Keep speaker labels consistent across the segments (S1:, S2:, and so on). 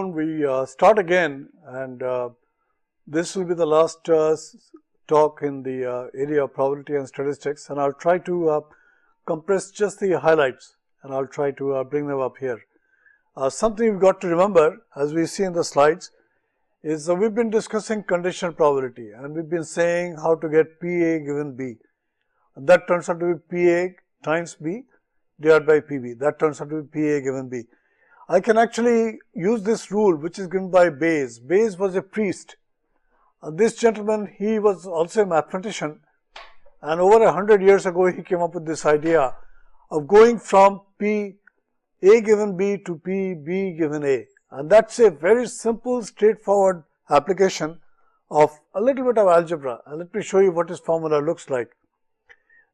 S1: We start again, and this will be the last talk in the area of probability and statistics, and I'll try to compress just the highlights, and I'll try to bring them up here. Something you've got to remember, as we see in the slides, is we've been discussing conditional probability, and we've been saying how to get PA given B. And that turns out to be PA times B divided by PB. That turns out to be PA given B. I can actually use this rule which is given by Bayes. Bayes was a priest. This gentleman, he was also a mathematician, and over 100 years ago he came up with this idea of going from P A given B to P B given A, and that's a very simple straightforward application of a little bit of algebra. And let me show you what his formula looks like.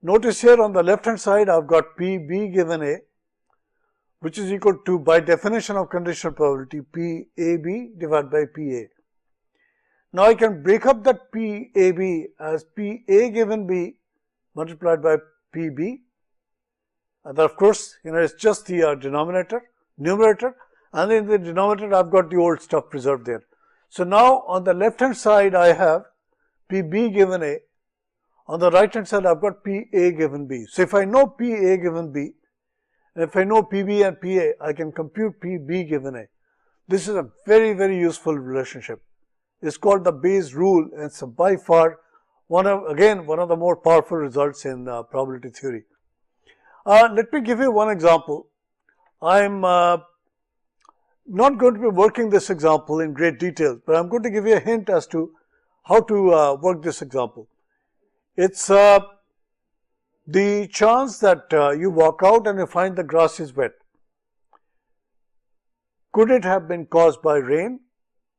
S1: Notice here on the left hand side I've got P B given A, which is equal to, by definition of conditional probability, PAB divided by PA. Now I can break up that PAB as PA given B multiplied by PB, and of course, it's just the numerator, and in the denominator I've got the old stuff preserved there. So now on the left hand side I have PB given A, on the right hand side I've got PA given B. So if I know PA given B, and if I know PB and PA, I can compute PB given A. This is a very, very useful relationship. It's called the Bayes rule, and it's by far one of the more powerful results in probability theory. Let me give you one example. I'm not going to be working this example in great detail, but I'm going to give you a hint as to how to work this example. It's the chance that you walk out and you find the grass is wet. Could it have been caused by rain,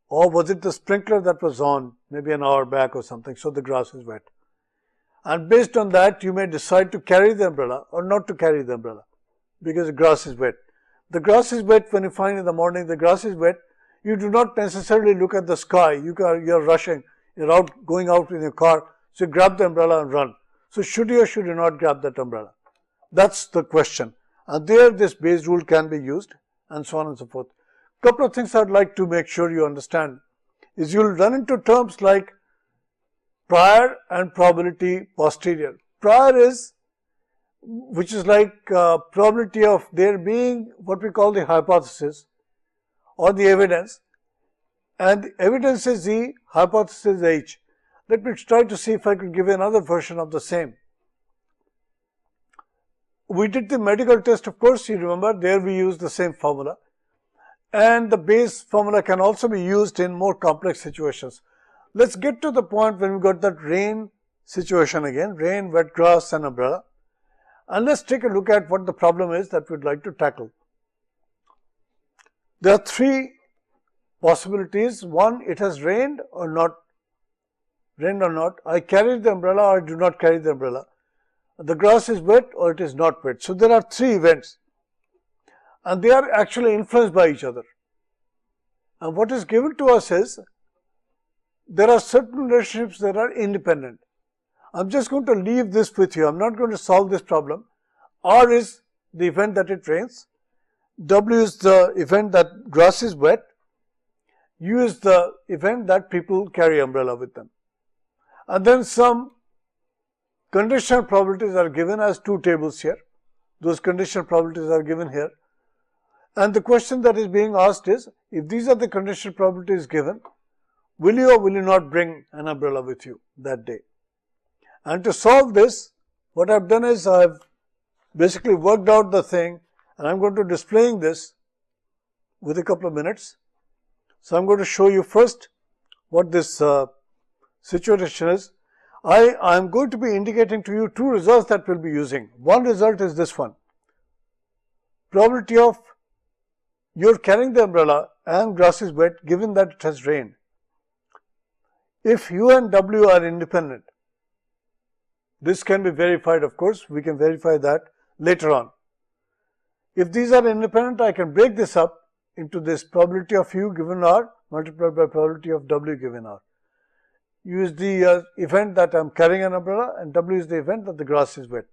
S1: or was it the sprinkler that was on maybe an hour back or something, so the grass is wet? And based on that, you may decide to carry the umbrella or not to carry the umbrella because the grass is wet. The grass is wet when you find in the morning the grass is wet. You do not necessarily look at the sky. You're rushing, you're going out in your car, so you grab the umbrella and run. So should you or should you not grab that umbrella? That's the question. And there this Bayes rule can be used, and so on and so forth. Couple of things I'd like to make sure you understand is you'll run into terms like prior and probability posterior. Prior is, which is like probability of there being what we call the hypothesis or the evidence, and the evidence is E, hypothesis is H. Let me try to see if I could give you another version of the same. We did the medical test, of course, you remember, there we used the same formula. And the Bayes formula can also be used in more complex situations. Let's get to the point when we got that rain situation again, rain, wet grass and umbrella. And let's take a look at what the problem is that we'd like to tackle. There are three possibilities. One, it has rained or not. I carry the umbrella or I do not carry the umbrella. The grass is wet or it is not wet. So there are three events, and they are actually influenced by each other. And what is given to us is there are certain relationships that are independent. I'm just going to leave this with you. I'm not going to solve this problem. R is the event that it rains. W is the event that grass is wet. U is the event that people carry umbrella with them. And then some conditional probabilities are given as two tables here. Those conditional probabilities are given here. And the question that is being asked is, if these are the conditional probabilities given, will you or will you not bring an umbrella with you that day? And to solve this, what I've done is I've basically worked out the thing, and I'm going to displaying this with a couple of minutes. So I'm going to show you first what this situation is. I am going to be indicating to you two results that we'll be using. One result is this one. Probability of you're carrying the umbrella and grass is wet given that it has rained. If U and W are independent, this can be verified, of course, we can verify that later on. If these are independent, I can break this up into this probability of U given R multiplied by probability of W given R. U is the event that I am carrying an umbrella, and W is the event that the grass is wet.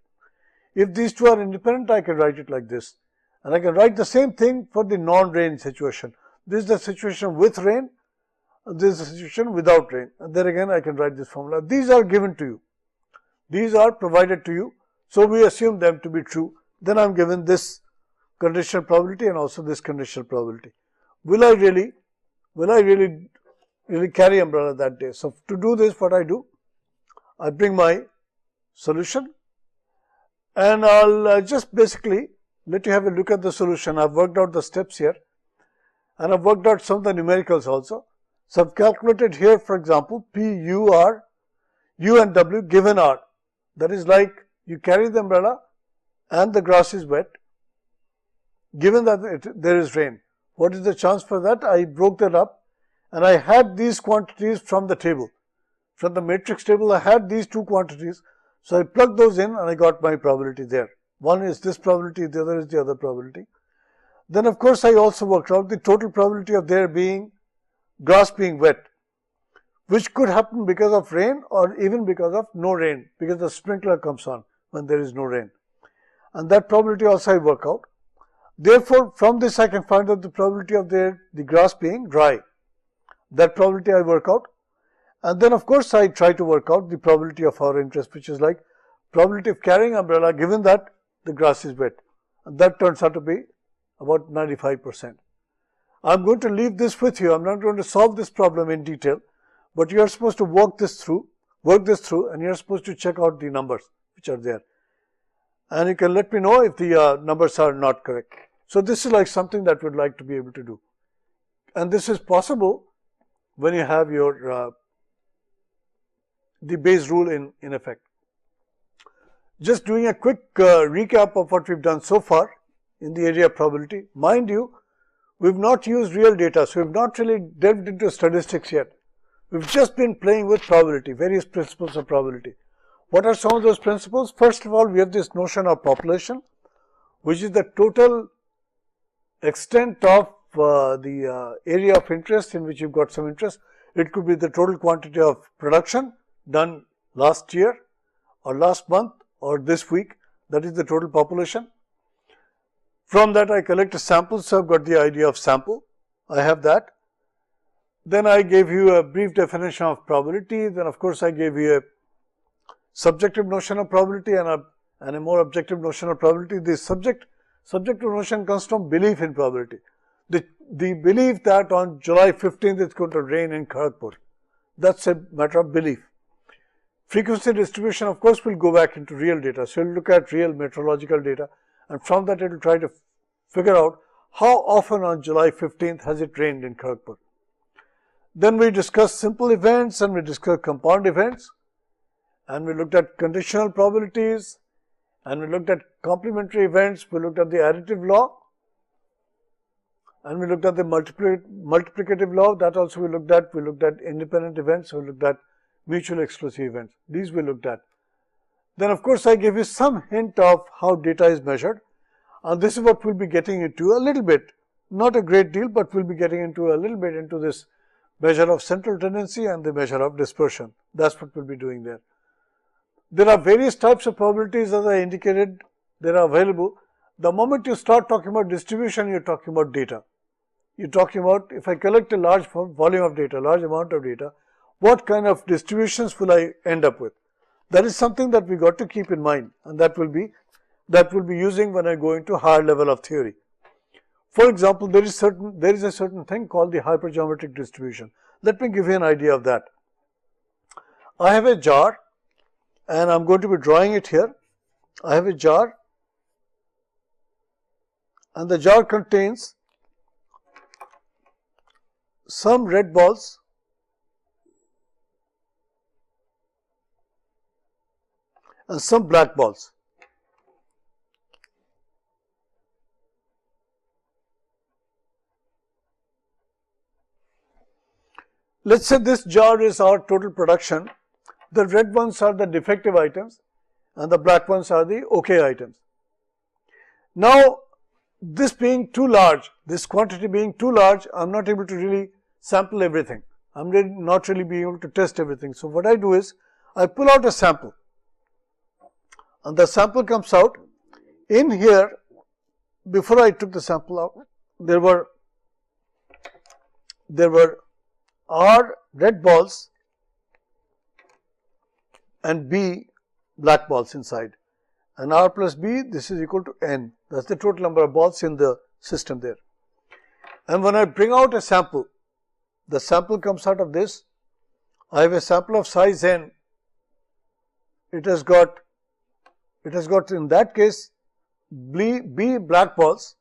S1: If these two are independent, I can write it like this. And I can write the same thing for the non-rain situation. This is the situation with rain, this is the situation without rain. And then again I can write this formula. These are given to you. These are provided to you. So we assume them to be true. Then I am given this conditional probability and also this conditional probability. Will I really carry umbrella that day? So to do this, what I do, I bring my solution and I'll just basically let you have a look at the solution. I've worked out the steps here and I've worked out some of the numericals also. So I've calculated here, for example, P, U, R, U and W given R. That is like you carry the umbrella and the grass is wet, given that there is rain. What is the chance for that? I broke that up and I had these quantities from the table. From the matrix table, I had these two quantities. So I plugged those in and I got my probability there. One is this probability, the other is the other probability. Then of course I also worked out the total probability of there being grass being wet, which could happen because of rain or even because of no rain, because the sprinkler comes on when there is no rain. And that probability also I work out. Therefore, from this I can find out the probability of the grass being dry. That probability I work out. And then of course I try to work out the probability of our interest, which is like probability of carrying umbrella given that the grass is wet. And that turns out to be about 95%. I'm going to leave this with you. I'm not going to solve this problem in detail, but you are supposed to work this through and you're supposed to check out the numbers which are there. And you can let me know if the numbers are not correct. So this is like something that we'd like to be able to do. And this is possible when you have your the Bayes rule in effect. Just doing a quick recap of what we've done so far in the area of probability. Mind you, we've not used real data, so we've not really delved into statistics yet. We've just been playing with probability, various principles of probability. What are some of those principles? First of all, we have this notion of population, which is the total extent of the area of interest in which you've got some interest. It could be the total quantity of production done last year or last month or this week. That is the total population. From that I collect a sample, so I've got the idea of sample. I have that. Then I gave you a brief definition of probability. Then of course I gave you a subjective notion of probability and a more objective notion of probability. The subjective notion comes from belief in probability. The belief that on July 15th it's going to rain in Kharagpur. That's a matter of belief. Frequency distribution, of course, will go back into real data. So you'll look at real meteorological data, and from that it will try to figure out how often on July 15th has it rained in Kharagpur. Then we discussed simple events and we discussed compound events, and we looked at conditional probabilities, and we looked at complementary events. We looked at the additive law, and we looked at the multiplicative law. That also we looked at. We looked at independent events. We looked at mutually exclusive events. These we looked at. Then of course I gave you some hint of how data is measured, and this is what we'll be getting into a little bit, not a great deal, but we'll be getting into a little bit into this measure of central tendency and the measure of dispersion. That's what we'll be doing there. There are various types of probabilities, as I indicated, they are available. The moment you start talking about distribution, you're talking about data. You're talking about, if I collect a large volume of data, large amount of data, what kind of distributions will I end up with? That is something that we got to keep in mind, and that will be using when I go into higher level of theory. For example, there is a certain thing called the hypergeometric distribution. Let me give you an idea of that. I have a jar, and I'm going to be drawing it here. I have a jar, and the jar contains some red balls and some black balls. Let's say this jar is our total production. The red ones are the defective items and the black ones are the okay items. Now, this being too large, this quantity being too large, I'm not able to really sample everything. I'm not really being able to test everything. So what I do is, I pull out a sample, and the sample comes out. In here, before I took the sample out, there were there were R red balls and B black balls inside, and R plus B, this is equal to N. That's the total number of balls in the system there. And when I bring out a sample, the sample comes out of this. I have a sample of size N. It has got in that case B black balls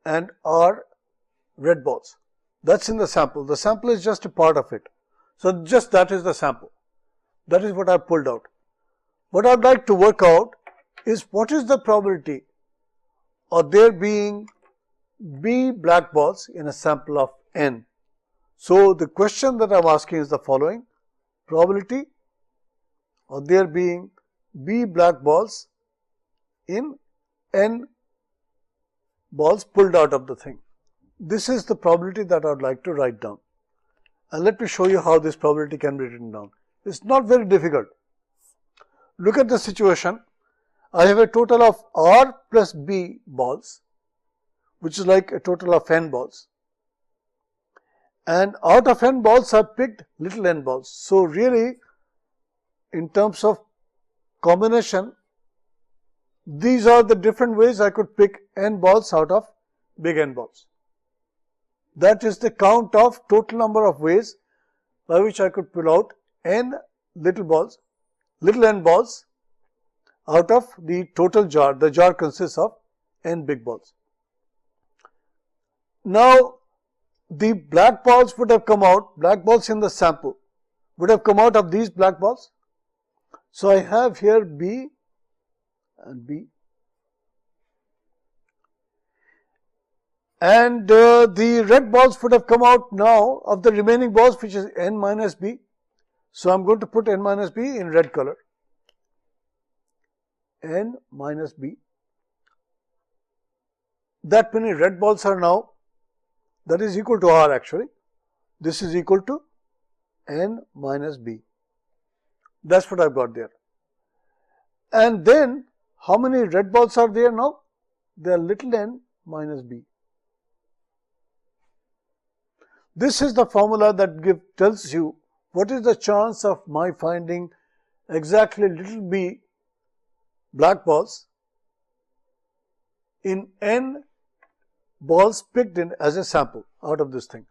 S1: and R red balls. That's in the sample. The sample is just a part of it. So just that is the sample. That is what I pulled out. What I'd like to work out is what is the probability of there being B black balls in a sample of N. So the question that I'm asking is the following: probability of there being B black balls in N balls pulled out of the thing. This is the probability that I would like to write down. And let me show you how this probability can be written down. It's not very difficult. Look at the situation. I have a total of R plus B balls, which is like a total of N balls. And out of N balls, I picked little n balls. So really, in terms of combination, these are the different ways I could pick n balls out of big N balls. That is the count of total number of ways by which I could pull out n little n balls out of the total jar. The jar consists of n big balls. Now, the black balls would have come out, black balls in the sample would have come out of these black balls. So I have here B and B. And the red balls would have come out now of the remaining balls, which is N minus B. So I'm going to put N minus B in red color. N minus B. That many red balls are now, that is equal to R actually. This is equal to N minus B. That's what I've got there. And then how many red balls are there now? They are little n minus B. This is the formula that tells you what is the chance of my finding exactly little b black balls in n balls picked in as a sample out of this thing.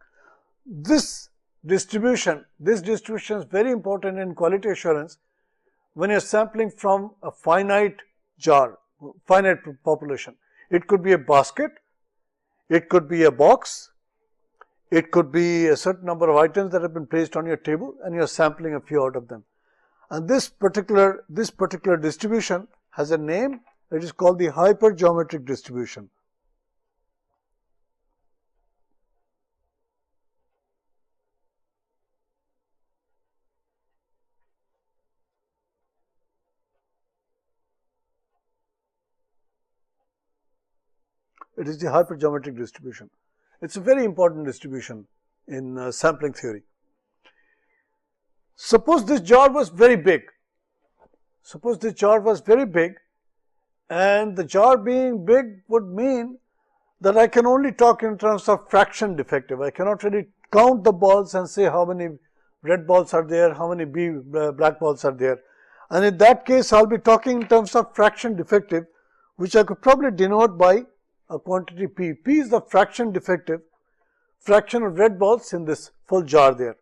S1: This distribution is very important in quality assurance when you are sampling from a finite jar, finite population. It could be a basket, it could be a box, it could be a certain number of items that have been placed on your table and you are sampling a few out of them. And this particular distribution has a name. It is called the hypergeometric distribution. It is the hypergeometric distribution. It's a very important distribution in sampling theory. Suppose this jar was very big. Suppose this jar was very big, and the jar being big would mean that I can only talk in terms of fraction defective. I cannot really count the balls and say how many red balls are there, how many black balls are there. And in that case, I'll be talking in terms of fraction defective, which I could probably denote by a quantity P. P is the fraction defective, fraction of red balls in this full jar there.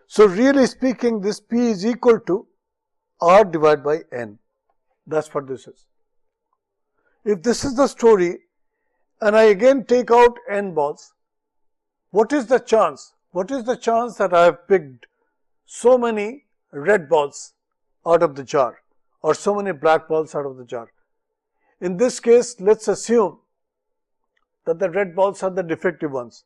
S1: So really speaking, this P is equal to R divided by N. That's what this is. If this is the story, and I again take out N balls, what is the chance? What is the chance that I have picked so many red balls out of the jar or so many black balls out of the jar? In this case, let's assume that the red balls are the defective ones.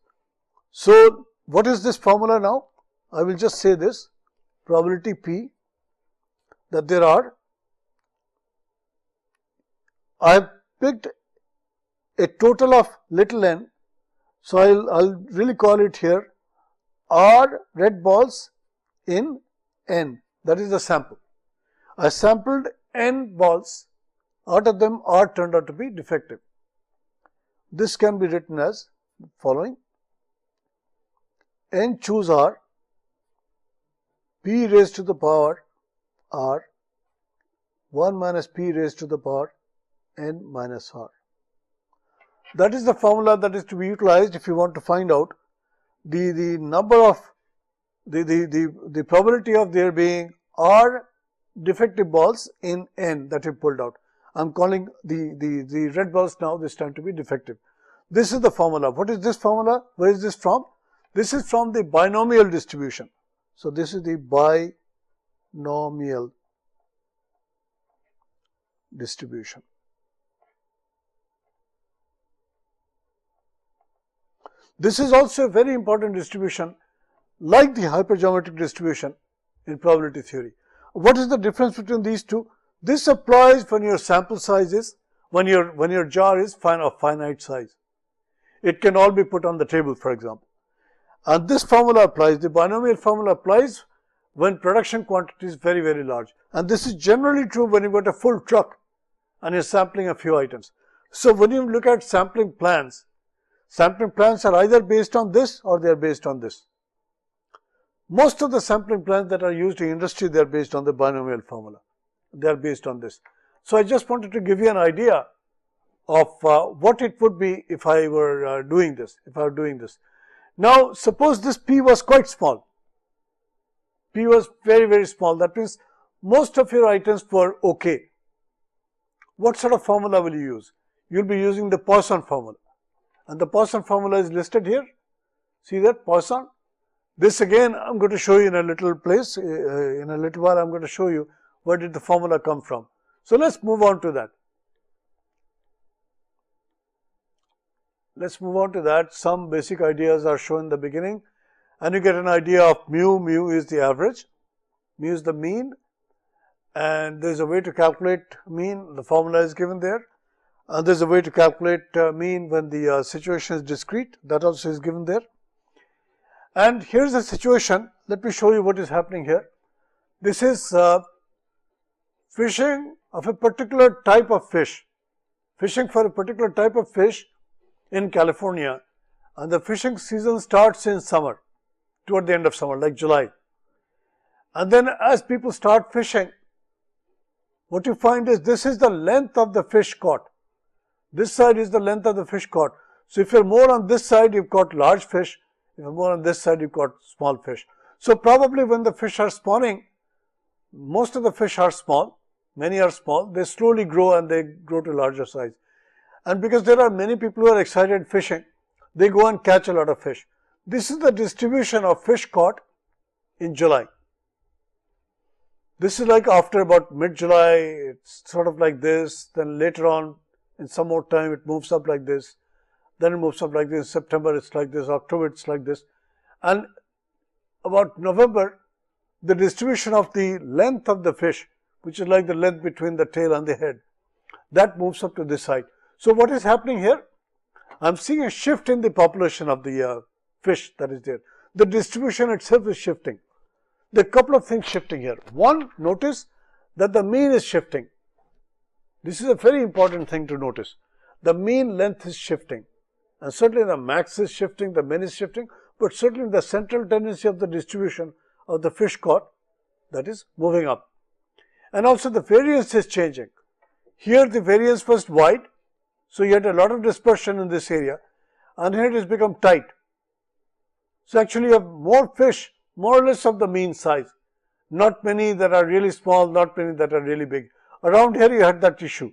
S1: So what is this formula now? I will just say this: probability P that there are, I have picked a total of little n, so I'll really call it here R red balls in N, that is the sample. I sampled N balls, out of them R turned out to be defective. This can be written as following: n choose R, p raised to the power R, 1 minus p raised to the power n minus R. That is the formula that is to be utilized if you want to find out the number of the probability of there being R defective balls in n that you pulled out. I am calling the red balls now this time to be defective. This is the formula. What is this formula? Where is this from? This is from the binomial distribution. So, this is the binomial distribution. This is also a very important distribution like the hypergeometric distribution in probability theory. What is the difference between these two? This applies when your sample size is, when your jar is of finite size. It can all be put on the table, for example. And this formula applies, the binomial formula applies when production quantity is very, very large. And this is generally true when you've got a full truck and you're sampling a few items. So, when you look at sampling plans are either based on this or they are based on this. Most of the sampling plans that are used in industry, they are based on the binomial formula. They are based on this. So, I just wanted to give you an idea of what it would be if I were doing this, Now, suppose this p was quite small. P was very, very small. That means most of your items were okay. What sort of formula will you use? You will be using the Poisson formula. And the Poisson formula is listed here. See that Poisson? This again I am going to show you in a little place, in a little while I am going to show you where did the formula come from. So, let us move on to that. Some basic ideas are shown in the beginning and you get an idea of mu. Mu is the average, mu is the mean, and there is a way to calculate mean, the formula is given there. And there is a way to calculate mean when the situation is discrete, that also is given there. And here is a situation, let me show you what is happening here. This is fishing of a particular type of fish, fishing for a particular type of fish in California, and the fishing season starts in summer, toward the end of summer, like July. And then as people start fishing, what you find is this is the length of the fish caught. This side is the length of the fish caught. So, if you are more on this side, you have caught large fish. If you are more on this side, you have caught small fish. So, probably when the fish are spawning, most of the fish are small, many are small, they slowly grow and they grow to larger size. And because there are many people who are excited fishing, they go and catch a lot of fish. This is the distribution of fish caught in July. This is like after about mid-July, it's sort of like this, then later on in some more time it moves up like this, then it moves up like this, September it's like this, October it's like this, and about November the distribution of the length of the fish, which is like the length between the tail and the head, that moves up to this side. So, what is happening here? I am seeing a shift in the population of the fish that is there. The distribution itself is shifting. There are a couple of things shifting here. One, notice that the mean is shifting. This is a very important thing to notice. The mean length is shifting, and certainly the max is shifting, the min is shifting, but certainly the central tendency of the distribution of the fish caught, that is moving up. And also the variance is changing. Here the variance was wide, so you had a lot of dispersion in this area, and here it has become tight. So, actually you have more fish, more or less of the mean size, not many that are really small, not many that are really big. Around here you had that issue.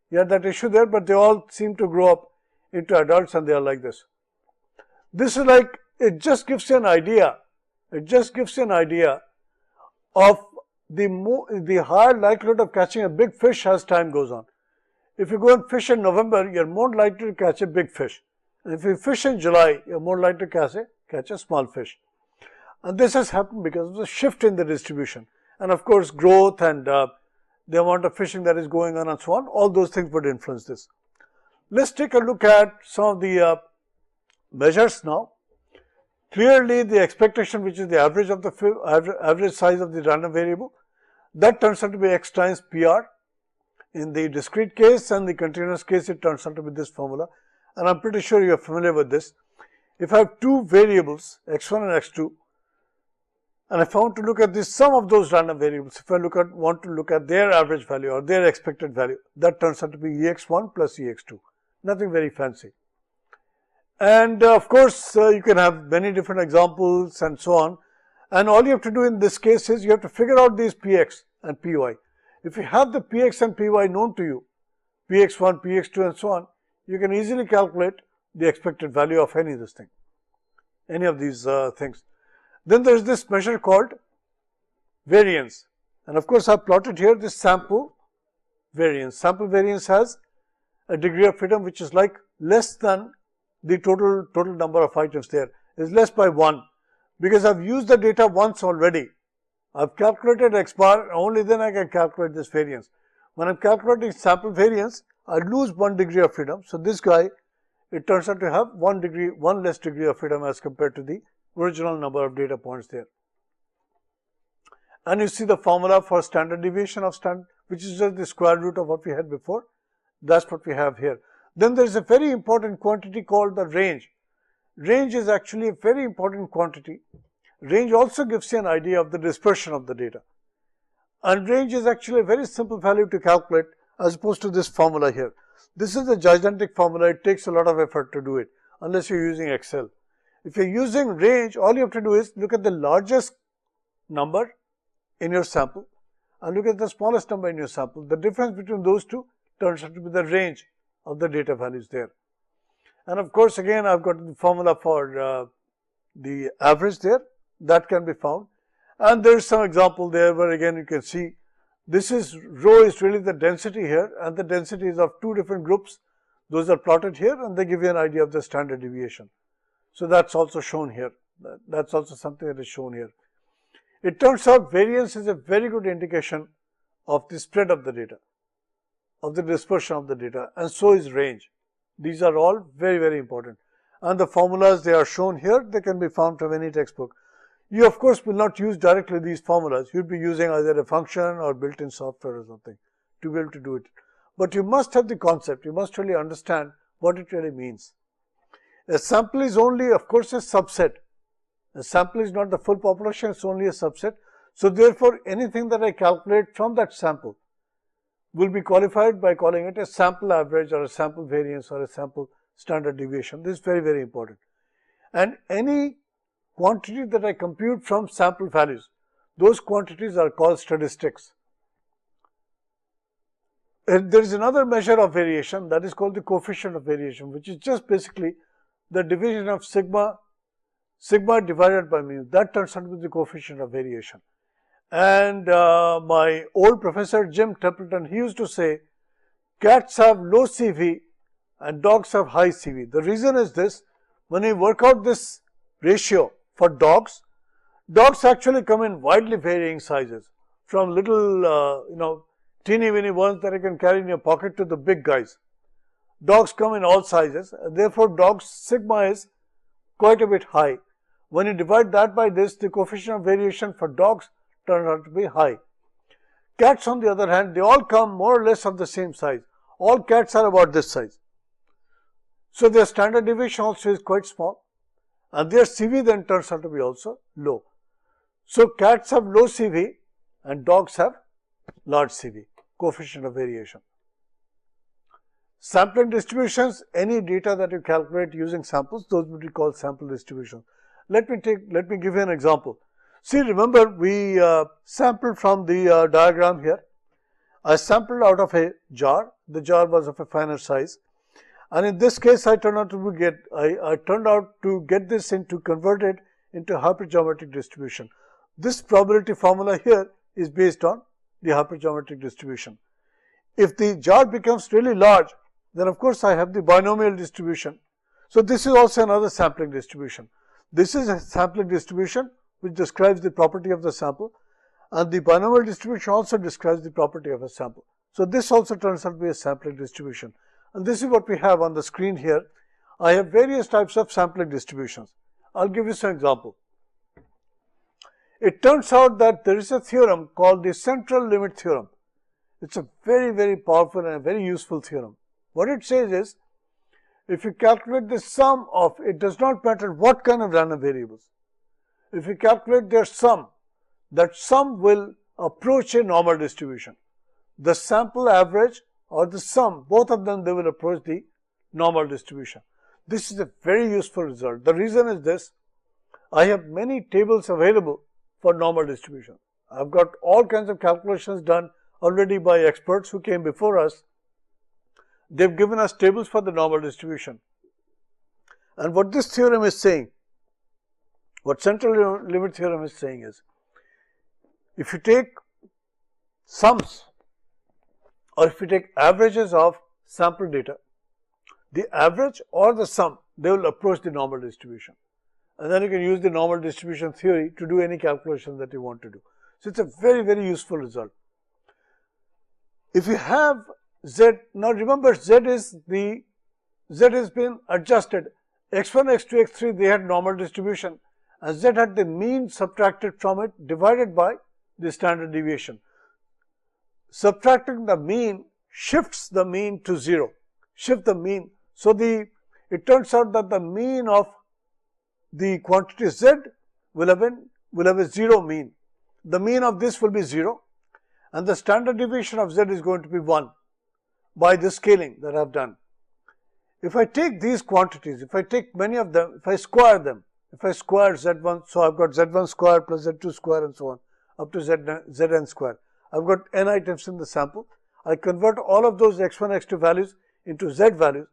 S1: You had that issue there, but they all seem to grow up into adults and they are like this. This is like, it just gives you an idea, of the higher likelihood of catching a big fish as time goes on. If you go and fish in November, you are more likely to catch a big fish. And if you fish in July, you are more likely to catch a small fish. And this has happened because of the shift in the distribution. And of course, growth and the amount of fishing that is going on and so on, all those things would influence this. Let's take a look at some of the measures now. Clearly, the expectation, which is the average of the average size of the random variable, that turns out to be x times PR. In the discrete case and the continuous case, it turns out to be this formula, and I am pretty sure you are familiar with this. if I have two variables x1 and x2, and if I want to look at the sum of those random variables, if I want to look at their average value or their expected value, that turns out to be ex1 plus ex2, nothing very fancy. And of course, you can have many different examples and so on, and all you have to do in this case is you have to figure out these px and py. If you have the px and py known to you, px1, px2 and so on, you can easily calculate the expected value of any of this thing, any of these things. Then there is this measure called variance, and of course I have plotted here this sample variance. Sample variance has a degree of freedom which is like less than the total number of items there, is less by 1, because I have used the data once already. I have calculated x bar, only then I can calculate this variance. When I am calculating sample variance, I lose 1 degree of freedom. So this guy, it turns out to have 1 less degree of freedom as compared to the original number of data points there. And you see the formula for standard deviation of which is just the square root of what we had before. That's what we have here. Then there is a very important quantity called the range. Range is actually a very important quantity. Range also gives you an idea of the dispersion of the data. And range is actually a very simple value to calculate as opposed to this formula here. This is a gigantic formula. It takes a lot of effort to do it unless you're using Excel. If you're using range, all you have to do is look at the largest number in your sample and look at the smallest number in your sample. The difference between those two turns out to be the range of the data values there. And of course, again, I've got the formula for the average there, that can be found. And there's some example there where again you can see this is rho is really the density here, and the density is of two different groups. Those are plotted here and they give you an idea of the standard deviation. So that's also shown here. That's also something that is shown here. It turns out variance is a very good indication of the spread of the data, of the dispersion of the data, and so is range. These are all very, very important. And the formulas, they are shown here, they can be found from any textbook. You of course will not use directly these formulas. You'll be using either a function or built-in software or something to be able to do it. But you must have the concept, you must really understand what it really means. A sample is only, of course, a subset. A sample is not the full population, it's only a subset. So therefore, anything that I calculate from that sample will be qualified by calling it a sample average or a sample variance or a sample standard deviation. This is very, very important. And any quantity that I compute from sample values, those quantities are called statistics. And there is another measure of variation that is called the coefficient of variation, which is just basically the division of sigma divided by mu. That turns out to be the coefficient of variation. And my old professor Jim Templeton, he used to say cats have low CV and dogs have high CV. The reason is this: when you work out this ratio for dogs, dogs actually come in widely varying sizes, from little teeny weeny ones that you can carry in your pocket to the big guys. Dogs come in all sizes, therefore dogs sigma is quite a bit high. When you divide that by this, the coefficient of variation for dogs turns out to be high. Cats, on the other hand, they all come more or less of the same size. All cats are about this size. So their standard deviation also is quite small, and their CV then turns out to be also low. So cats have low CV and dogs have large CV, coefficient of variation. Sampling distributions, any data that you calculate using samples, those would be called sample distributions. Let me give you an example. See, remember we sampled from the diagram here. I sampled out of a jar. The jar was of a finer size, and in this case, I turned out to get this converted into hypergeometric distribution. This probability formula here is based on the hypergeometric distribution. If the jar becomes really large, then of course I have the binomial distribution. So this is also another sampling distribution. This is a sampling distribution which describes the property of the sample, and the binomial distribution also describes the property of a sample. So this also turns out to be a sampling distribution. And this is what we have on the screen here. I have various types of sampling distributions. I'll give you some example. It turns out that there is a theorem called the central limit theorem. It's a very, very powerful and a very useful theorem. What it says is, if you calculate the sum of, it does not matter what kind of random variables, if you calculate their sum, that sum will approach a normal distribution. The sample average or the sum, both of them, they will approach the normal distribution. This is a very useful result. The reason is this: I have many tables available for normal distribution. I've got all kinds of calculations done already by experts who came before us. They've given us tables for the normal distribution. And what this theorem is saying, what central limit theorem is saying is, if you take sums or if you take averages of sample data, the average or the sum, they will approach the normal distribution. And then you can use the normal distribution theory to do any calculation that you want to do. So it's a very, very useful result. If you have Z, now remember Z has been adjusted. X1, X2, X3, they had normal distribution, and Z had the mean subtracted from it divided by the standard deviation. Subtracting the mean shifts the mean to 0, shift the mean. So it turns out that the mean of the quantity Z will have a 0 mean. The mean of this will be 0, and the standard deviation of Z is going to be 1 by the scaling that I have done. If I take these quantities, if I take many of them, if I square them, if I square Z1, so I've got Z1 square plus Z2 square and so on, up to Zn square. I've got n items in the sample. I convert all of those x1, x2 values into Z values.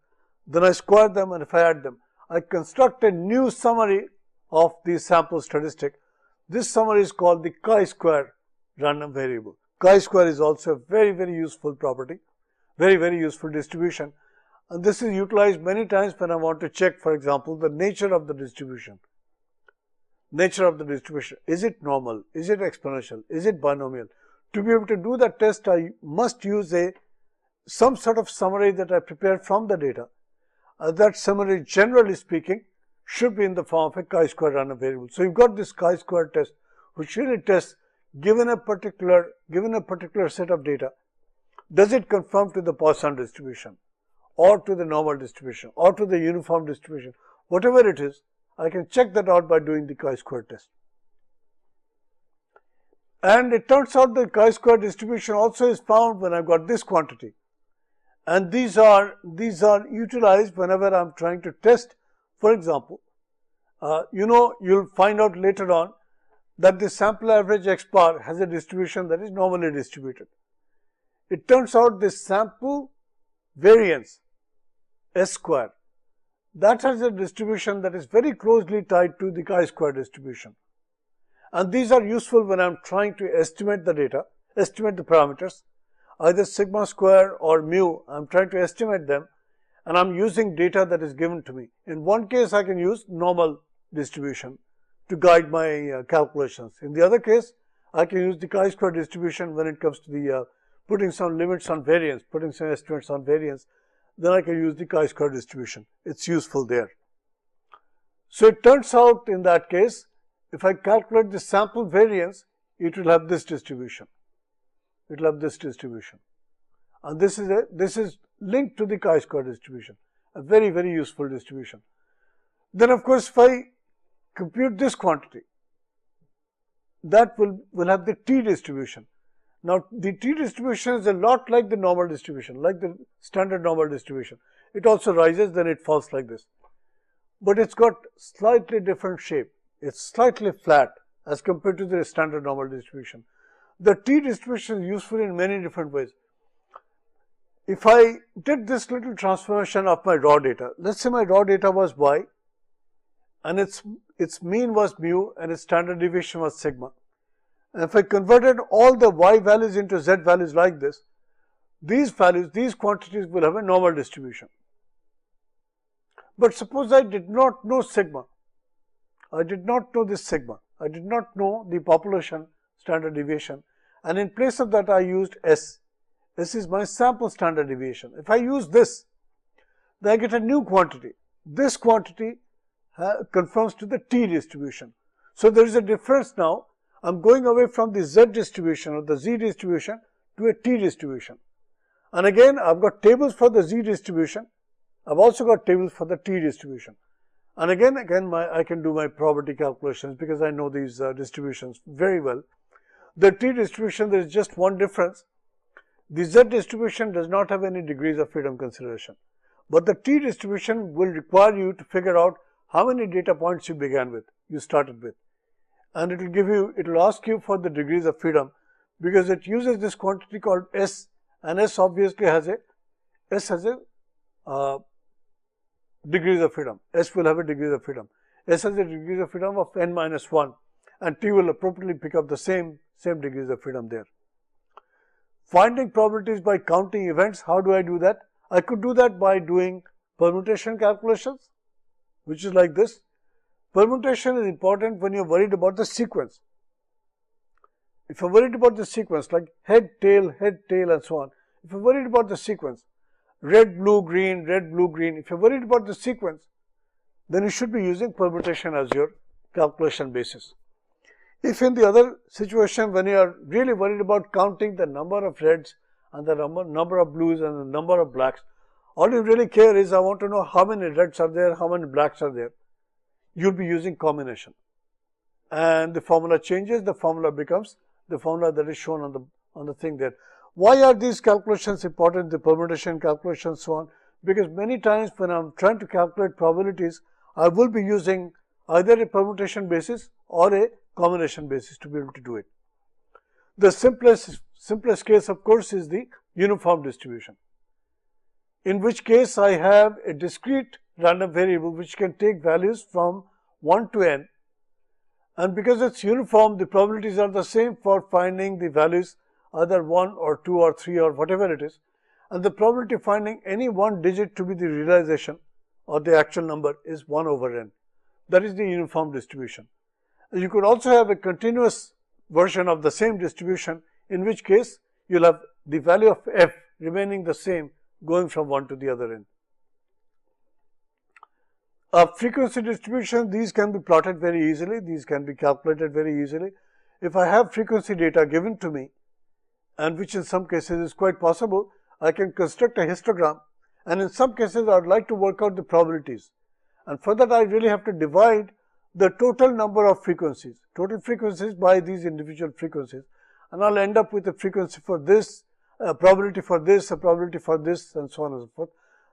S1: Then I square them, and if I add them, I construct a new summary of the sample statistic. This summary is called the chi-square random variable. Chi-square is also a very, very useful property, very, very useful distribution. And this is utilized many times when I want to check, for example, the nature of the distribution. Nature of the distribution. Is it normal? Is it exponential? Is it binomial? To be able to do that test, I must use some sort of summary that I prepared from the data. That summary, generally speaking, should be in the form of a chi-square random variable. So you've got this chi-square test, which really tests, given a particular set of data, does it conform to the Poisson distribution, or to the normal distribution, or to the uniform distribution? Whatever it is, I can check that out by doing the chi-square test. And it turns out the chi-square distribution also is found when I've got this quantity. And these are utilized whenever I'm trying to test. For example, you'll find out later on that the sample average x bar has a distribution that is normally distributed. It turns out this sample variance S square, that has a distribution that is very closely tied to the chi-square distribution. And these are useful when I'm trying to estimate the data, estimate the parameters, either sigma square or mu. I'm trying to estimate them, and I'm using data that is given to me. In one case, I can use normal distribution to guide my calculations. In the other case, I can use the chi-square distribution when it comes to the putting some limits on variance, putting some estimates on variance. Then I can use the chi-square distribution. It's useful there. So it turns out in that case, if I calculate the sample variance, it will have this distribution. It will have this distribution. And this is linked to the chi-square distribution. A very, very useful distribution. Then of course, if I compute this quantity, that will have the t distribution. Now, the t distribution is a lot like the normal distribution, like the standard normal distribution. It also rises, then it falls like this. But it's got slightly different shape. It's slightly flat as compared to the standard normal distribution. The t distribution is useful in many different ways. If I did this little transformation of my raw data, let's say my raw data was y, and its mean was mu, and its standard deviation was sigma. And if I converted all the y values into z values like this, these values, these quantities will have a normal distribution. But suppose I did not know sigma. I did not know this sigma. I did not know the population standard deviation. And in place of that, I used S. S is my sample standard deviation. If I use this, then I get a new quantity. This quantity conforms to the t distribution. So there is a difference now. I'm going away from the z distribution or the z distribution to a t distribution. And again, I've got tables for the z distribution I've also got tables for the t distribution. And again, I can do my probability calculations because I know these distributions very well. The t distribution, there is just one difference. The z distribution does not have any degrees of freedom consideration. But the t distribution will require you to figure out how many data points you began with, you started with. And it will ask you for the degrees of freedom because it uses this quantity called S, and S obviously has a degrees of freedom. S will have a degrees of freedom. S has a degrees of freedom of n minus 1, and T will appropriately pick up the same degrees of freedom there. Finding probabilities by counting events, how do I do that? I could do that by doing permutation calculations, which is like this. Permutation is important when you're worried about the sequence. If you're worried about the sequence, like head, tail, and so on, if you're worried about the sequence, red, blue, green, if you're worried about the sequence, then you should be using permutation as your calculation basis. If in the other situation, when you are really worried about counting the number of reds and the number of blues and the number of blacks, all you really care is I want to know how many reds are there, how many blacks are there. You'll be using combination. And the formula changes, the formula becomes the formula that is shown on the thing there. Why are these calculations important, the permutation calculations, so on? Because many times when I'm trying to calculate probabilities, I will be using either a permutation basis or a combination basis to be able to do it. The simplest case, of course, is the uniform distribution, in which case I have a discrete random variable which can take values from 1 to n, and because it's uniform, the probabilities are the same for finding the values either 1 or 2 or 3 or whatever it is, and the probability of finding any one digit to be the realization or the actual number is 1 over n. That is the uniform distribution. You could also have a continuous version of the same distribution, in which case you'll have the value of f remaining the same going from one to the other end. Frequency distribution, these can be plotted very easily, these can be calculated very easily. If I have frequency data given to me, and which in some cases is quite possible, I can construct a histogram, and in some cases I would like to work out the probabilities. And for that I really have to divide the total number of frequencies, total frequencies by these individual frequencies, and I'll end up with a frequency for this, a probability for this, a probability for this, and so on and so forth.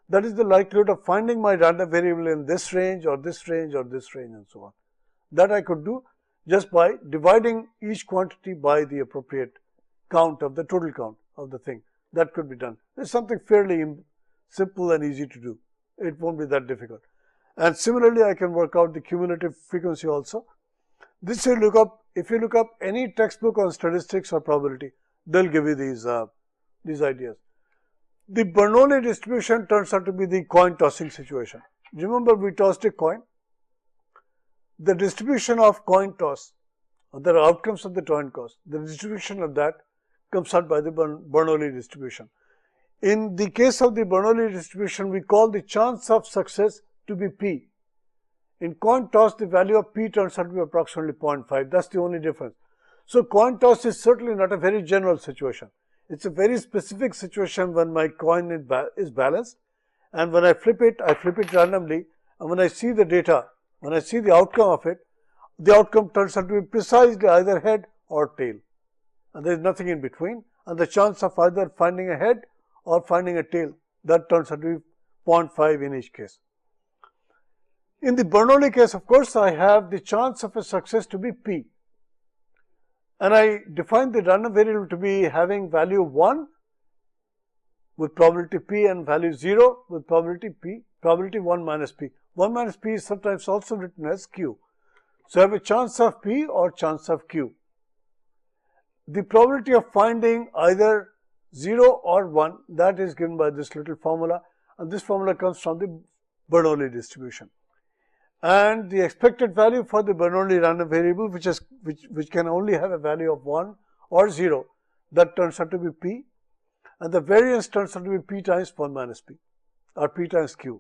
S1: That is the likelihood of finding my random variable in this range or this range or this range and so on. That I could do just by dividing each quantity by the appropriate count of the total count of the thing. That could be done. It's something fairly simple and easy to do. It won't be that difficult. And similarly, I can work out the cumulative frequency also. This you look up, if you look up any textbook on statistics or probability, they'll give you these ideas. The Bernoulli distribution turns out to be the coin tossing situation. Remember, we tossed a coin. The distribution of coin toss, or the outcomes of the coin toss, the distribution of that comes out by the Bernoulli distribution. In the case of the Bernoulli distribution, we call the chance of success to be p. In coin toss, the value of p turns out to be approximately 0.5. That's the only difference. So coin toss is certainly not a very general situation. It's a very specific situation when my coin is balanced, and when I flip it randomly, and when I see the data, when I see the outcome of it, the outcome turns out to be precisely either head or tail, and there is nothing in between, and the chance of either finding a head or finding a tail, that turns out to be 0.5 in each case. In the Bernoulli case, of course, I have the chance of a success to be p, and I define the random variable to be having value 1 with probability p and value 0 with probability p, probability 1 minus p. 1 minus p is sometimes also written as q. So I have a chance of p or chance of q. The probability of finding either 0 or 1, that is given by this little formula, and this formula comes from the Bernoulli distribution. And the expected value for the Bernoulli random variable, which can only have a value of 1 or 0, that turns out to be p, and the variance turns out to be p times 1 minus p, or p times q.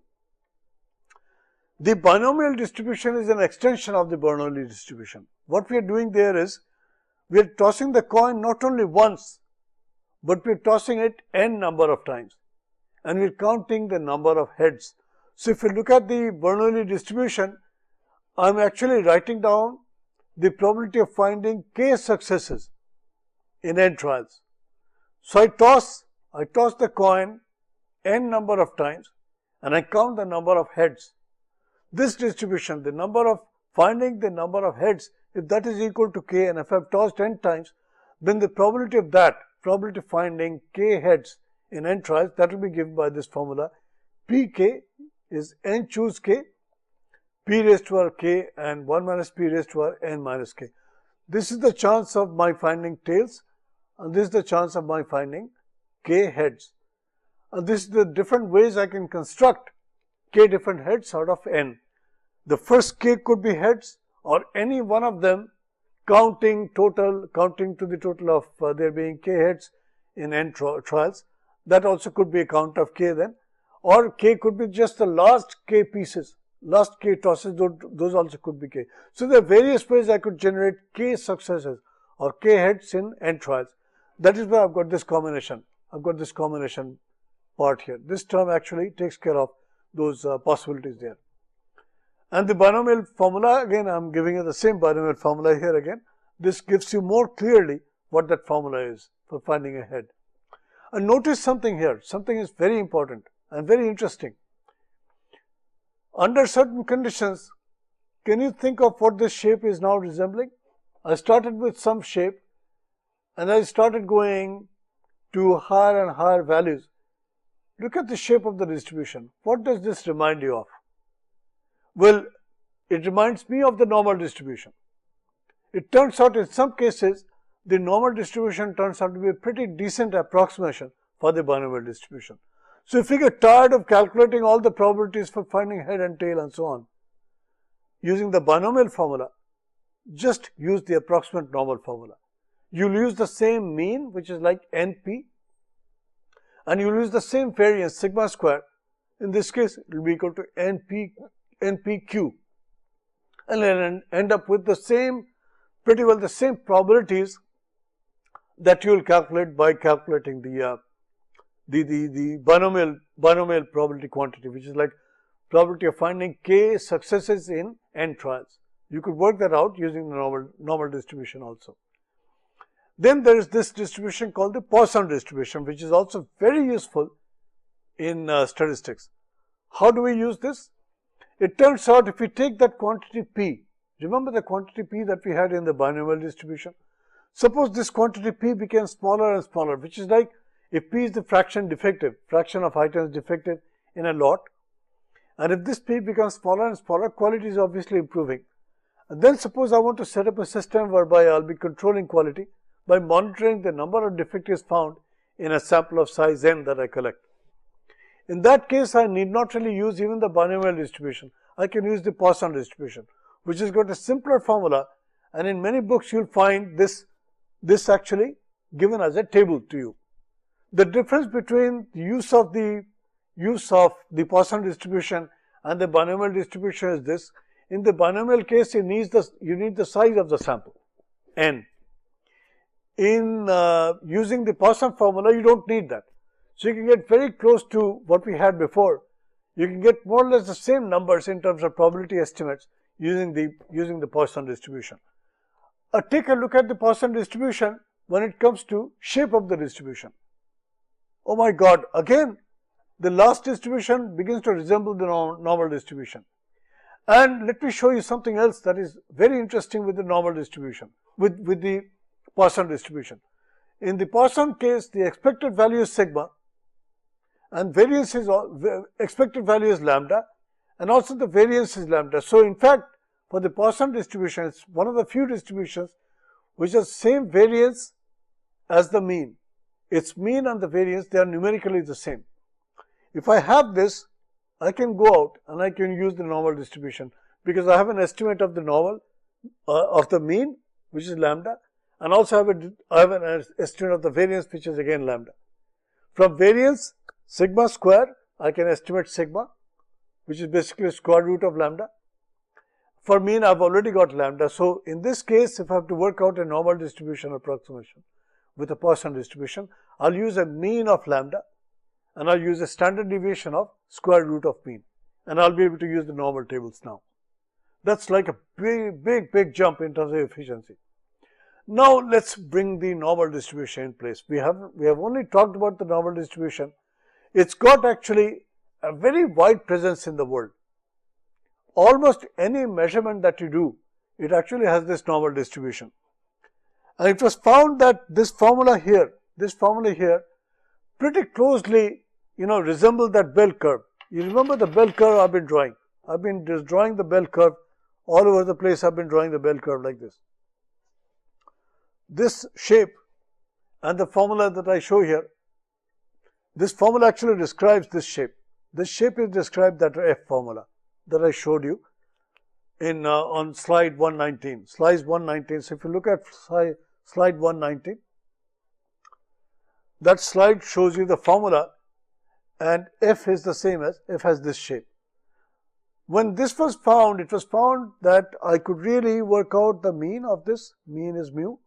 S1: The binomial distribution is an extension of the Bernoulli distribution. What we are doing there is, we are tossing the coin not only once, but we are tossing it n number of times, and we are counting the number of heads So if you look at the Bernoulli distribution, I am actually writing down the probability of finding k successes in n trials. So I toss the coin n number of times and I count the number of heads. This distribution, the number of finding the number of heads, if that is equal to k, and if I have tossed n times, then the probability of that, probability of finding k heads in n trials, that will be given by this formula. Pk is n choose k, p raised to r k and 1 minus p raised to r n minus k. This is the chance of my finding tails, and this is the chance of my finding k heads. And this is the different ways I can construct k different heads out of n. The first k could be heads or any one of them counting to the total of there being k heads in n trials. That also could be a count of k then, or k could be just the last k pieces, last k tosses, those also could be k. So there are various ways I could generate k successes or k heads in n trials. That is why I've got this combination. I've got this combination part here. This term actually takes care of those possibilities there. And the binomial formula, again I am giving you the same binomial formula here again. This gives you more clearly what that formula is for finding a head. And notice something here, something is very important and very interesting. Under certain conditions, can you think of what this shape is now resembling? I started with some shape and I started going to higher and higher values. Look at the shape of the distribution. What does this remind you of? Well, it reminds me of the normal distribution. It turns out in some cases, the normal distribution turns out to be a pretty decent approximation for the binomial distribution. So if you get tired of calculating all the probabilities for finding head and tail and so on, using the binomial formula, just use the approximate normal formula. You'll use the same mean, which is like NP, and you'll use the same variance sigma square. In this case, it will be equal to NPQ, and then end up with the same, pretty well the same probabilities that you will calculate by calculating the binomial probability quantity, which is like probability of finding k successes in n trials. You could work that out using the normal distribution also. Then there is this distribution called the Poisson distribution, which is also very useful in statistics. How do we use this? It turns out if we take that quantity p, remember the quantity p that we had in the binomial distribution? Suppose this quantity p became smaller and smaller, which is like if p is the fraction of items defective in a lot, and if this p becomes smaller and smaller, quality is obviously improving. And then suppose I want to set up a system whereby I'll be controlling quality by monitoring the number of defectives found in a sample of size n that I collect. In that case, I need not really use even the binomial distribution. I can use the Poisson distribution, which has got a simpler formula, and in many books you'll find this actually given as a table to you. The difference between the use of the Poisson distribution and the binomial distribution is this. In the binomial case, you need the size of the sample, n. In using the Poisson formula, you don't need that. So you can get very close to what we had before. You can get more or less the same numbers in terms of probability estimates using the Poisson distribution. Take a look at the Poisson distribution when it comes to shape of the distribution. Oh my God, again, the last distribution begins to resemble the normal distribution. And let me show you something else that is very interesting with the normal distribution, with the Poisson distribution. In the Poisson case, the expected value is sigma, and variance is expected value is lambda, and also the variance is lambda. So in fact, for the Poisson distribution, it's one of the few distributions which has same variance as the mean. Its mean and the variance, they are numerically the same. If I have this, I can go out and I can use the normal distribution because I have an estimate of the normal of the mean, which is lambda, and also I have an estimate of the variance, which is again lambda. From variance sigma square, I can estimate sigma, which is basically square root of lambda. For mean, I've already got lambda. So in this case, if I have to work out a normal distribution approximation with a Poisson distribution, I'll use a mean of lambda and I'll use a standard deviation of square root of mean. and I'll be able to use the normal tables now. That's like a big jump in terms of efficiency. Now let's bring the normal distribution in place. We have only talked about the normal distribution. It's got actually a very wide presence in the world. Almost any measurement that you do, it actually has this normal distribution. And it was found that this formula here pretty closely, resemble that bell curve. You remember the bell curve I've been drawing. I've been just drawing the bell curve all over the place. I've been drawing the bell curve like this. This shape and the formula that I show here, this formula actually describes this shape. This shape is described that F formula that I showed you in on slide 119. Slide 119. So if you look at slide 119, that slide shows you the formula, and F is the same as F has this shape. When this was found, it was found that I could really work out the mean of this. Mean is mu,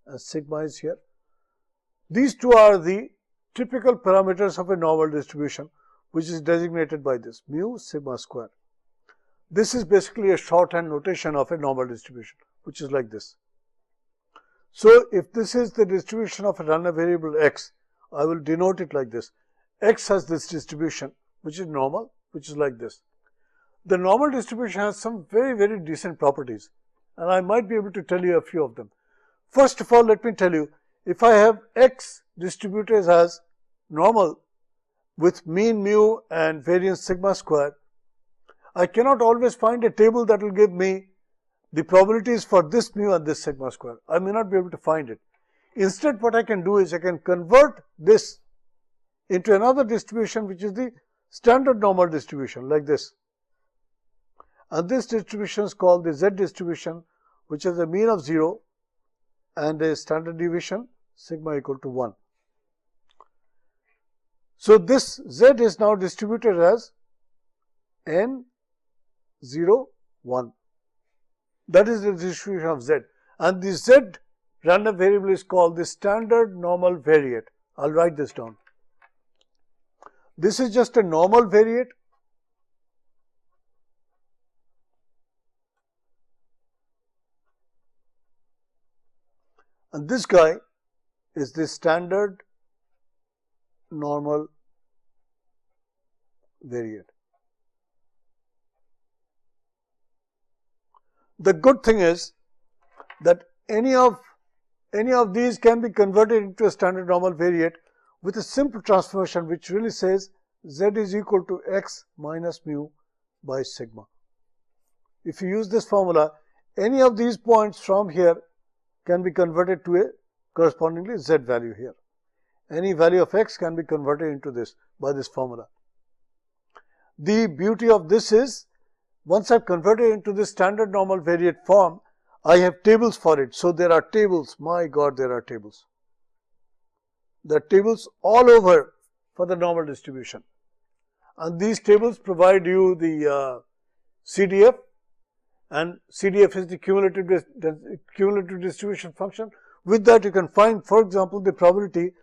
S1: and sigma is here. These two are the typical parameters of a normal distribution, which is designated by this mu sigma square. This is basically a shorthand notation of a normal distribution, which is like this. So if this is the distribution of a random variable x, I will denote it like this. X has this distribution, which is normal, which is like this. The normal distribution has some very decent properties, and I might be able to tell you a few of them. First of all, let me tell you, if I have x distributed as normal with mean mu and variance sigma square, I cannot always find a table that will give me the probabilities for this mu and this sigma square. I may not be able to find it. Instead, what I can do is I can convert this into another distribution, which is the standard normal distribution, like this. And this distribution is called the Z distribution, which has a mean of 0 and a standard deviation sigma equal to 1. So this Z is now distributed as n 0 1. That is the distribution of Z, and the Z random variable is called the standard normal variate. I'll write this down. This is just a normal variate. And this guy is the standard normal variate. The good thing is that any of these can be converted into a standard normal variate with a simple transformation, which really says Z is equal to x minus mu by sigma. If you use this formula, any of these points from here can be converted to a correspondingly Z value here. Any value of x can be converted into this by this formula. The beauty of this is, once I've converted into this standard normal variate form, I have tables for it. So there are tables, my God, there are tables. There are tables all over for the normal distribution. And these tables provide you the CDF, and CDF is the cumulative distribution function. With that, you can find, for example, the probability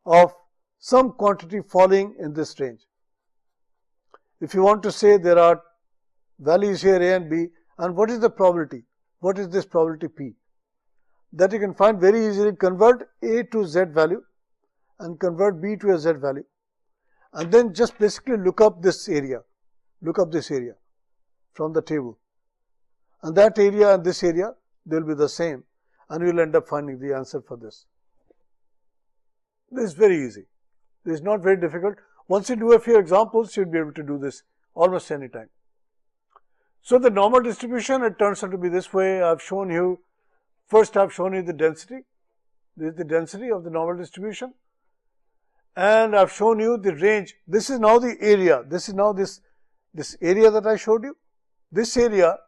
S1: of some quantity falling in this range. If you want to say there are values here A and B, and what is the probability? What is this probability P? That you can find very easily. Convert A to Z value and convert B to a Z value, and then just basically look up this area. Look up this area from the table, and that area and this area, they will be the same, and you will end up finding the answer for this. This is very easy. This is not very difficult. Once you do a few examples, you will be able to do this almost any time. So the normal distribution, it turns out to be this way. I've shown you, first I've shown you the density. This is the density of the normal distribution. And I've shown you the range. This is now the area. This is now this area that I showed you. This area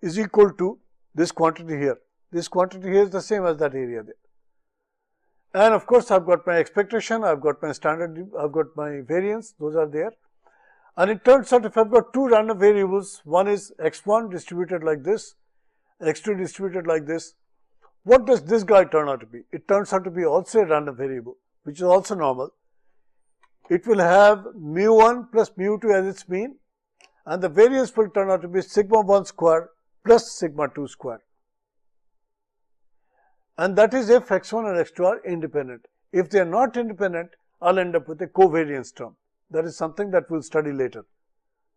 S1: is equal to this quantity here. This quantity here is the same as that area there. And of course, I've got my expectation, I've got my standard, I've got my variance, those are there. And it turns out if I've got two random variables, one is x1 distributed like this, x2 distributed like this, what does this guy turn out to be? It turns out to be also a random variable, which is also normal. It will have mu1 plus mu2 as its mean, and the variance will turn out to be sigma 1 square plus sigma 2 square. And that is if x1 and x2 are independent. If they are not independent, I'll end up with a covariance term. That is something that we'll study later,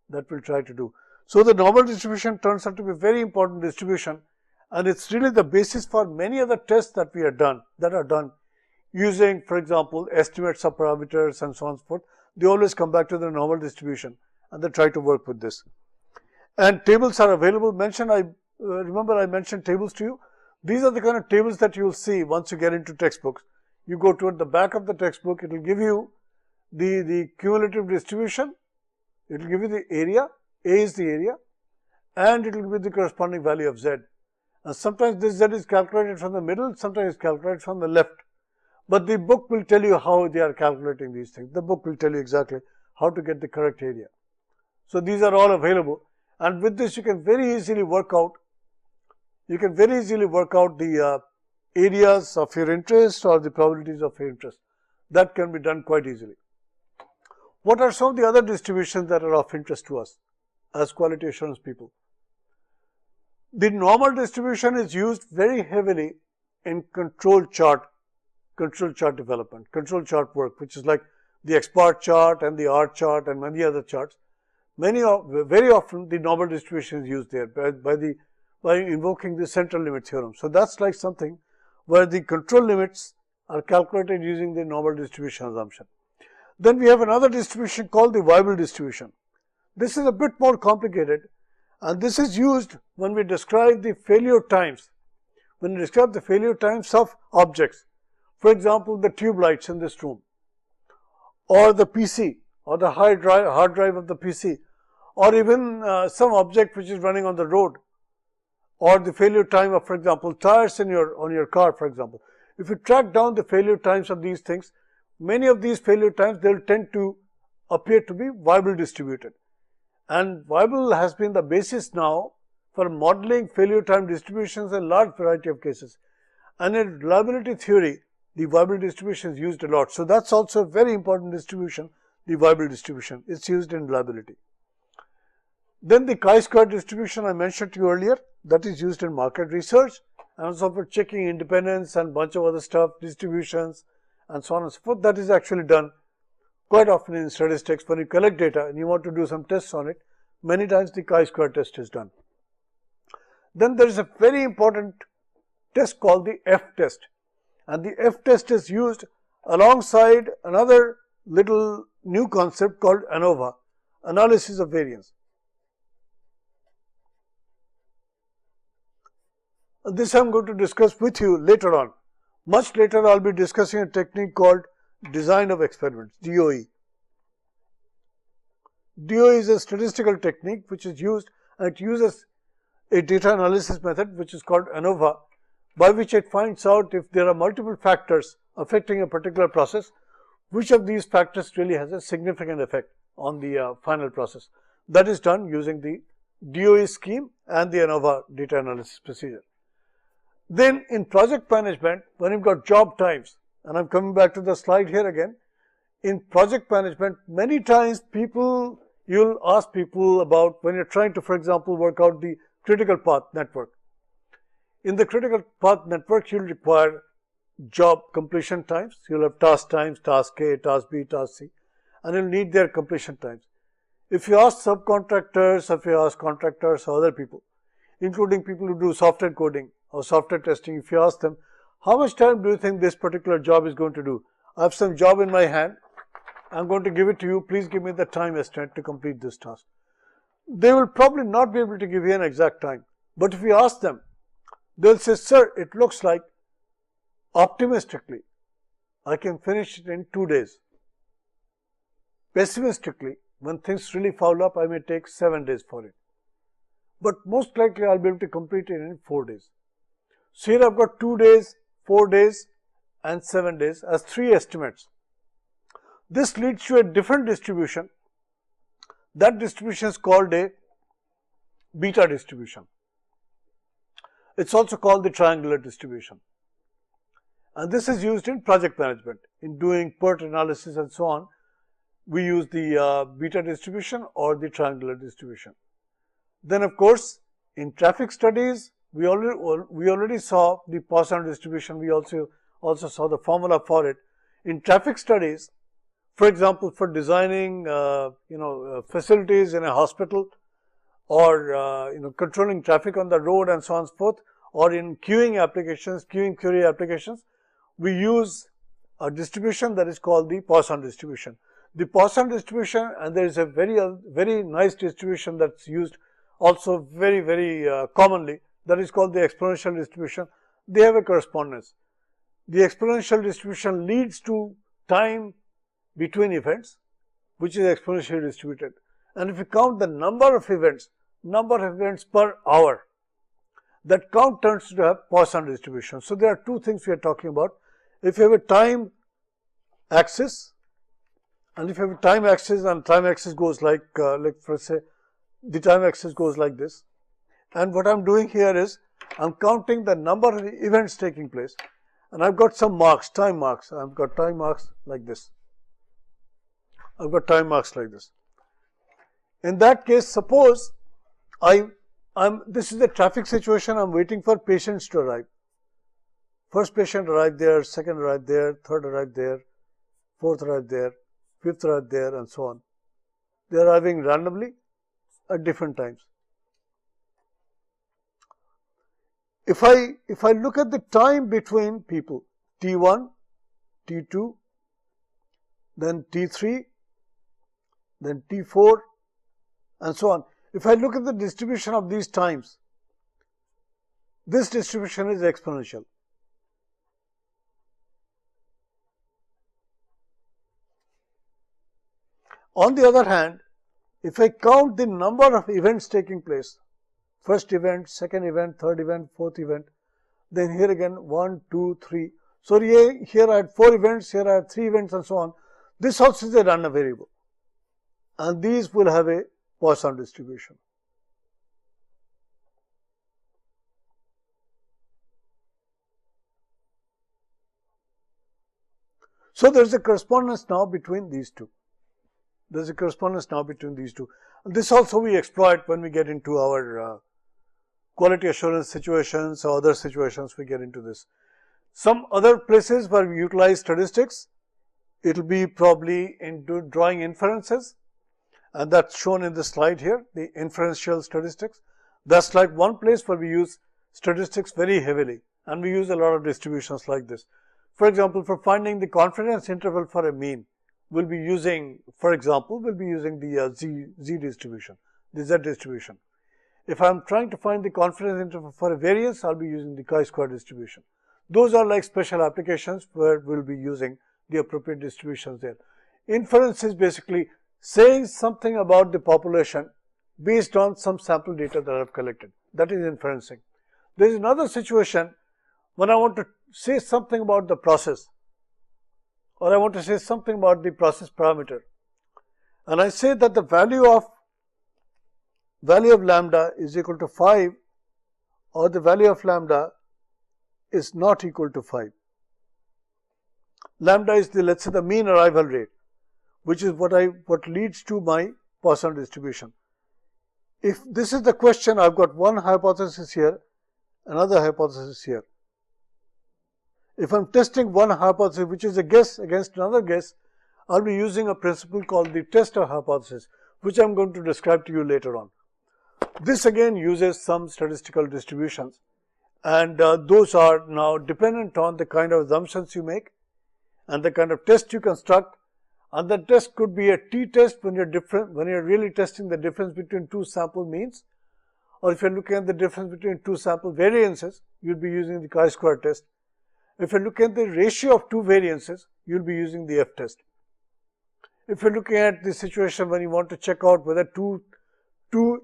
S1: that we'll try to do. So the normal distribution turns out to be a very important distribution, and it's really the basis for many other tests that are done using, for example, estimates of parameters and so on and so forth. They always come back to the normal distribution and they try to work with this. And tables are available. Remember I mentioned tables to you. These are the kind of tables that you will see once you get into textbooks. You go toward the back of the textbook, it will give you the cumulative distribution, it will give you the area, A is the area, and it will give you the corresponding value of Z. And sometimes this Z is calculated from the middle, sometimes it's calculated from the left. But the book will tell you how they are calculating these things. The book will tell you exactly how to get the correct area. So these are all available, and with this you can very easily work out the areas of your interest or the probabilities of your interest. That can be done quite easily. What are some of the other distributions that are of interest to us as quality assurance people? The normal distribution is used very heavily in control chart development, control chart work, which is like the XBAR chart and the R chart and many other charts. Very often the normal distribution is used there by invoking the central limit theorem. So that's like something where the control limits are calculated using the normal distribution assumption. Then we have another distribution called the Weibull distribution. This is a bit more complicated, and this is used when we describe the failure times. When we describe the failure times of objects, for example, the tube lights in this room, or the PC, or the hard drive of the PC, or even some object which is running on the road, or the failure time of, for example, tires on your car, for example. If you track down the failure times of these things, many of these failure times, they'll tend to appear to be Weibull distributed. And Weibull has been the basis now for modeling failure time distributions in a large variety of cases. And in reliability theory, the Weibull distribution is used a lot. So that's also a very important distribution, the Weibull distribution. It's used in reliability. Then the chi-square distribution I mentioned to you earlier, that is used in market research and also for checking independence and bunch of other stuff, distributions and so on and so forth. That is actually done quite often in statistics. When you collect data and you want to do some tests on it, many times the chi-square test is done. Then there is a very important test called the F-test, and the F-test is used alongside another little new concept called ANOVA, analysis of variance. This I am going to discuss with you later on. Much later I will be discussing a technique called design of experiments, DOE. DOE is a statistical technique which is used, and it uses a data analysis method which is called ANOVA, by which it finds out if there are multiple factors affecting a particular process, which of these factors really has a significant effect on the final process. That is done using the DOE scheme and the ANOVA data analysis procedure. Then in project management, when you've got job times, and I'm coming back to the slide here again, in project management, many times you'll ask people about when you're trying to, for example, work out the critical path network. In the critical path network, you'll require job completion times. You'll have task times, task A, task B, task C, and you'll need their completion times. If you ask subcontractors, if you ask contractors or other people, including people who do software coding or software testing, if you ask them, how much time do you think this particular job is going to do? I have some job in my hand. I'm going to give it to you. Please give me the time estimate to complete this task. They will probably not be able to give you an exact time. But if you ask them, they'll say, sir, it looks like optimistically I can finish it in 2 days. Pessimistically, when things really foul up, I may take 7 days for it. But most likely I'll be able to complete it in 4 days. So here I've got 2 days, 4 days and 7 days as 3 estimates. This leads to a different distribution. That distribution is called a beta distribution. It's also called the triangular distribution. And this is used in project management, in doing PERT analysis and so on. we use the beta distribution or the triangular distribution. Then of course, in traffic studies, we already saw the Poisson distribution. We also saw the formula for it. In traffic studies, for example, for designing facilities in a hospital, or controlling traffic on the road and so on and so forth, or in queuing applications, queuing query applications, we use a distribution that is called the Poisson distribution. The Poisson distribution, and there is a very nice distribution that's used also very commonly, that is called the exponential distribution. They have a correspondence. The exponential distribution leads to time between events, which is exponentially distributed. And if you count the number of events per hour, that count turns to have Poisson distribution. So there are two things we are talking about. If you have a time axis, and if you have a time axis, and time axis goes like let's say the time axis goes like this, and what I'm doing here is I'm counting the number of events taking place, and I've got some marks, time marks. I've got time marks like this. I've got time marks like this. In that case, suppose this is a traffic situation. I'm waiting for patients to arrive. First patient arrived there, second arrived there, third arrived there, fourth arrived there, fifth arrived there, and so on. They are arriving randomly at different times. If I look at the time between people, T1, T2, then T3, then T4, and so on. If I look at the distribution of these times, this distribution is exponential. On the other hand, if I count the number of events taking place, first event, second event, third event, fourth event, then here again 1, 2, 3. So here I had 4 events, here I had 3 events, and so on. This also is a random variable, and these will have a Poisson distribution. So there is a correspondence now between these two. There is a correspondence now between these two. And this also we exploit when we get into our quality assurance situations or other situations. We get into this. Some other places where we utilize statistics, it will be probably into drawing inferences, and that's shown in the slide here, the inferential statistics. That's like one place where we use statistics very heavily, and we use a lot of distributions like this. For example, for finding the confidence interval for a mean, we'll be using, for example, we'll be using the Z distribution, the Z distribution. If I'm trying to find the confidence interval for a variance, I'll be using the chi-square distribution. Those are like special applications where we'll be using the appropriate distributions there. Inference is basically saying something about the population based on some sample data that I've collected. That is inferencing. There is another situation when I want to say something about the process, or I want to say something about the process parameter, and I say that the value of lambda is equal to 5, or the value of lambda is not equal to 5. Lambda is the, let's say, the mean arrival rate, which is what leads to my Poisson distribution. If this is the question, I've got one hypothesis here, another hypothesis here. If I'm testing one hypothesis, which is a guess against another guess, I'll be using a principle called the tester hypothesis, which I'm going to describe to you later on. This again uses some statistical distributions, and those are now dependent on the kind of assumptions you make and the kind of test you construct. And the test could be a t-test when you're really testing the difference between two sample means, or if you're looking at the difference between two sample variances, you'll be using the chi-square test. If you're looking at the ratio of two variances, you'll be using the F-test. If you're looking at the situation when you want to check out whether two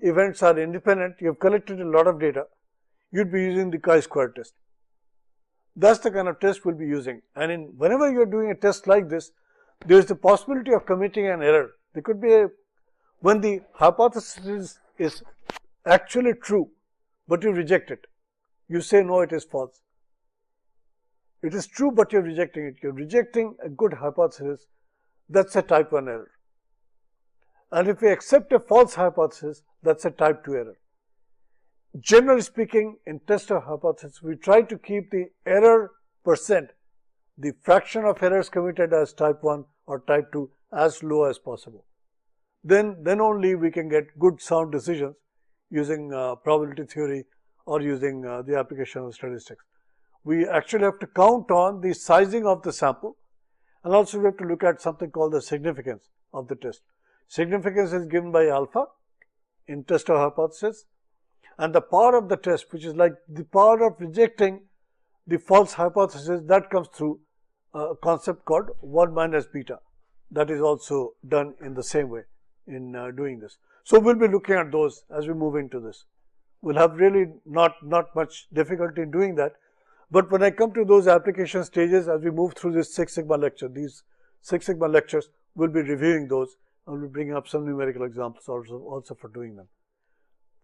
S1: events are independent, you've collected a lot of data, you'd be using the chi-square test. That's the kind of test we'll be using. And whenever you're doing a test like this, there is the possibility of committing an error. There could be when the hypothesis is actually true, but you reject it. You say no, it is false. It is true, but you're rejecting it. You're rejecting a good hypothesis. That's a type 1 error. And if we accept a false hypothesis, that's a type 2 error. Generally speaking, in test of hypothesis, we try to keep the error percent, the fraction of errors committed as type 1 or type 2, as low as possible. Then only we can get good sound decisions using probability theory or using the application of statistics. We actually have to count on the sizing of the sample, and also we have to look at something called the significance of the test. Significance is given by alpha in test of hypothesis, and the power of the test, which is like the power of rejecting the false hypothesis, that comes through a concept called 1 minus beta. That is also done in the same way in doing this. So we'll be looking at those as we move into this. We'll have really not much difficulty in doing that. But when I come to those application stages, as we move through this Six Sigma lecture, these Six Sigma lectures, we'll be reviewing those and we'll bring up some numerical examples also for doing them.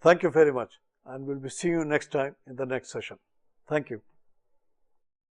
S1: Thank you very much, and we'll be seeing you next time in the next session. Thank you.